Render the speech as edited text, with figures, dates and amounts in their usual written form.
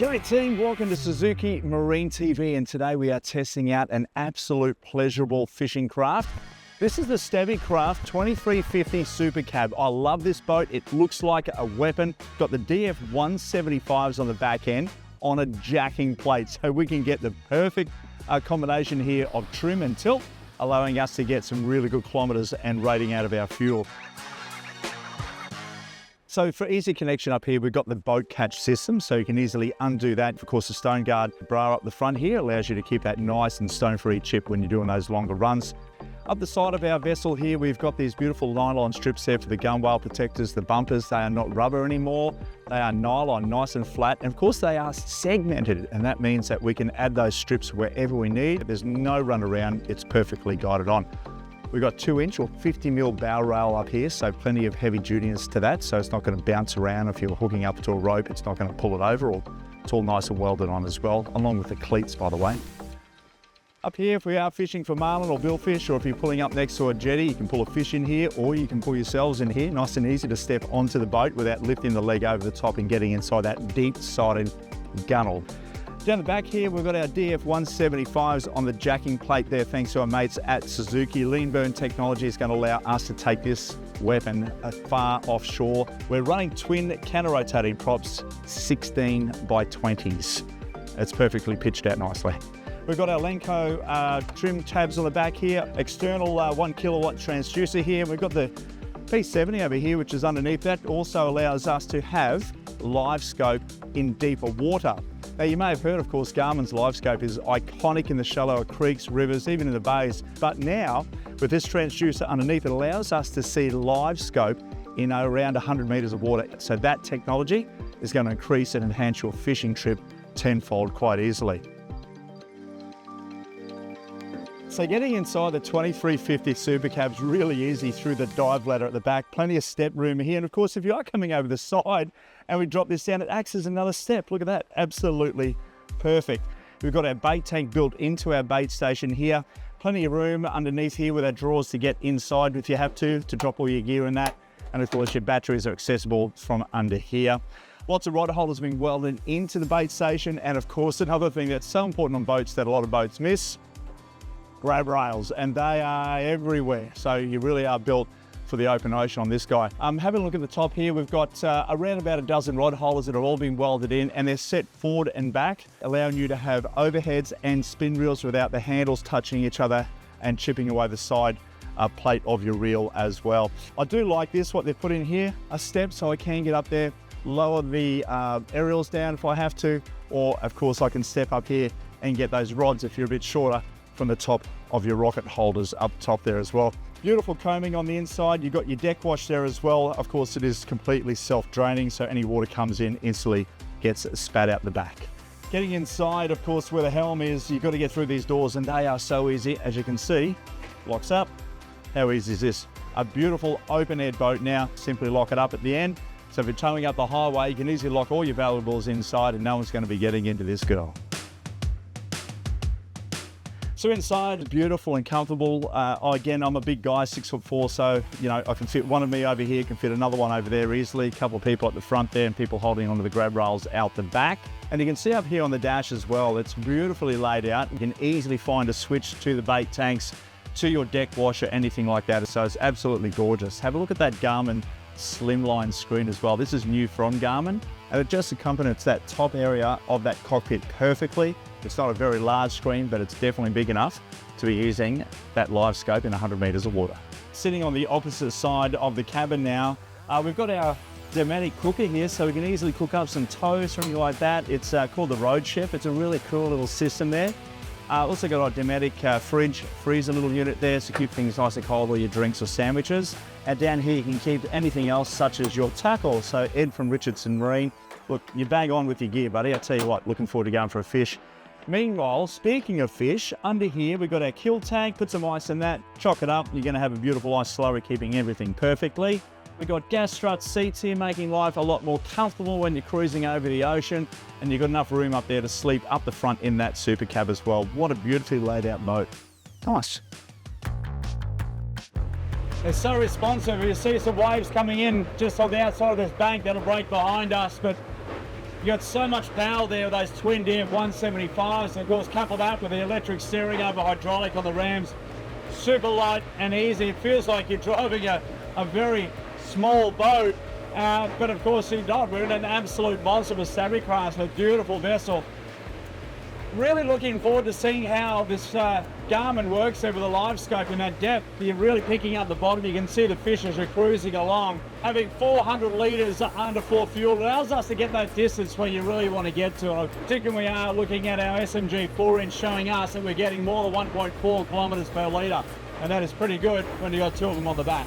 G'day team, welcome to Suzuki Marine TV, and today we are testing out an absolute pleasurable fishing craft. This is the Stabicraft 2350 Supercab. I love this boat. It looks like a weapon. Got the DF175s on the back end on a jacking plate, so we can get the perfect combination here of trim and tilt, allowing us to get some really good kilometers and rating out of our fuel. So for easy connection up here, we've got the boat catch system, so you can easily undo that. Of course, the stone guard bra up the front here allows you to keep that nice and stone-free chip when you're doing those longer runs. Up the side of our vessel here, we've got these beautiful nylon strips there for the gunwale protectors, the bumpers. They are not rubber anymore. They are nylon, nice and flat. And of course, they are segmented, and that means that we can add those strips wherever we need. There's no run around. It's perfectly guided on. We've got 2-inch or 50mm bow rail up here, so plenty of heavy dutiness to that, so it's not going to bounce around. If you're hooking up to a rope, it's not going to pull it over, or it's all nice and welded on as well, along with the cleats, by the way. Up here, if we are fishing for marlin or billfish, or if you're pulling up next to a jetty, you can pull a fish in here, or you can pull yourselves in here. Nice and easy to step onto the boat without lifting the leg over the top and getting inside that deep-sided gunnel. Down the back here, we've got our DF175s on the jacking plate there, thanks to our mates at Suzuki. Lean burn technology is going to allow us to take this weapon far offshore. We're running twin counter-rotating props, 16x20s. It's perfectly pitched out nicely. We've got our Lenco trim tabs on the back here, external 1 kilowatt transducer here. We've got the P70 over here, which is underneath that. Also allows us to have live scope in deeper water. Now, you may have heard, of course, Garmin's live scope is iconic in the shallower creeks, rivers, even in the bays. But now, with this transducer underneath, it allows us to see live scope in around 100 meters of water. So that technology is going to increase and enhance your fishing trip tenfold quite easily. So getting inside the 2350 Supercab is really easy through the dive ladder at the back. Plenty of step room here. And of course, if you are coming over the side and we drop this down, it acts as another step. Look at that, absolutely perfect. We've got our bait tank built into our bait station here. Plenty of room underneath here with our drawers to get inside if you have to drop all your gear in that. And of course, your batteries are accessible from under here. Lots of rod holders being welded into the bait station. And of course, another thing that's so important on boats that a lot of boats miss, grab rails, and they are everywhere. So you really are built for the open ocean on this guy. Having a look at the top here, we've got around about a dozen rod holders that have all been welded in, and they're set forward and back, allowing you to have overheads and spin reels without the handles touching each other and chipping away the side plate of your reel as well. I do like this, what they've put in here, a step so I can get up there, lower the aerials down if I have to, or of course I can step up here and get those rods if you're a bit shorter from the top of your rocket holders up top there as well. Beautiful combing on the inside. You've got your deck wash there as well. Of course, it is completely self-draining, so any water comes in instantly gets spat out the back. Getting inside, of course, where the helm is, you've got to get through these doors, and they are so easy. As you can see, locks up. How easy is this? A beautiful open-air boat now. Simply lock it up at the end. So if you're towing up the highway, you can easily lock all your valuables inside, and no one's going to be getting into this girl. So inside, beautiful and comfortable. Again, I'm a big guy, 6'4", so you know I can fit one of me over here, can fit another one over there easily. A couple of people at the front there, and people holding onto the grab rails out the back. And you can see up here on the dash as well, it's beautifully laid out. You can easily find a switch to the bait tanks, to your deck washer, anything like that. So it's absolutely gorgeous. Have a look at that Garmin slimline screen as well. This is new from Garmin, and it just accompanies that top area of that cockpit perfectly. It's not a very large screen, but it's definitely big enough to be using that live scope in 100 meters of water. Sitting on the opposite side of the cabin now, we've got our Domatic cooker here, so we can easily cook up some toast or something like that. It's called the Road Chef. It's a really cool little system there. Also got our Domatic fridge, freezer little unit there to keep things nice and cold, or your drinks or sandwiches. And down here you can keep anything else such as your tackle. So Ed from Richardson Marine, look, you bang on with your gear, buddy. I tell you what, looking forward to going for a fish. Meanwhile, speaking of fish, under here we've got our kill tank, put some ice in that, chock it up, you're going to have a beautiful ice slurry keeping everything perfectly. We've got gas strut seats here, making life a lot more comfortable when you're cruising over the ocean, and you've got enough room up there to sleep up the front in that Supercab as well. What a beautifully laid out boat. Nice. They're so responsive. You see some waves coming in just on the outside of this bank that'll break behind us, but You got so much power there with those Twin DF175s, and of course couple that with the electric steering over hydraulic on the Rams. Super light and easy. It feels like you're driving a very small boat, but of course you're not. We're in an absolute monster with Stabicraft, a beautiful vessel. Really looking forward to seeing how this Garmin works there with the live scope in that depth. You're really picking up the bottom. You can see the fish as you're cruising along. Having 400 litres underfloor fuel allows us to get that distance where you really want to get to. Particularly we are looking at our SMG 4-inch showing us that we're getting more than 1.4 kilometres per litre. And that is pretty good when you've got two of them on the back.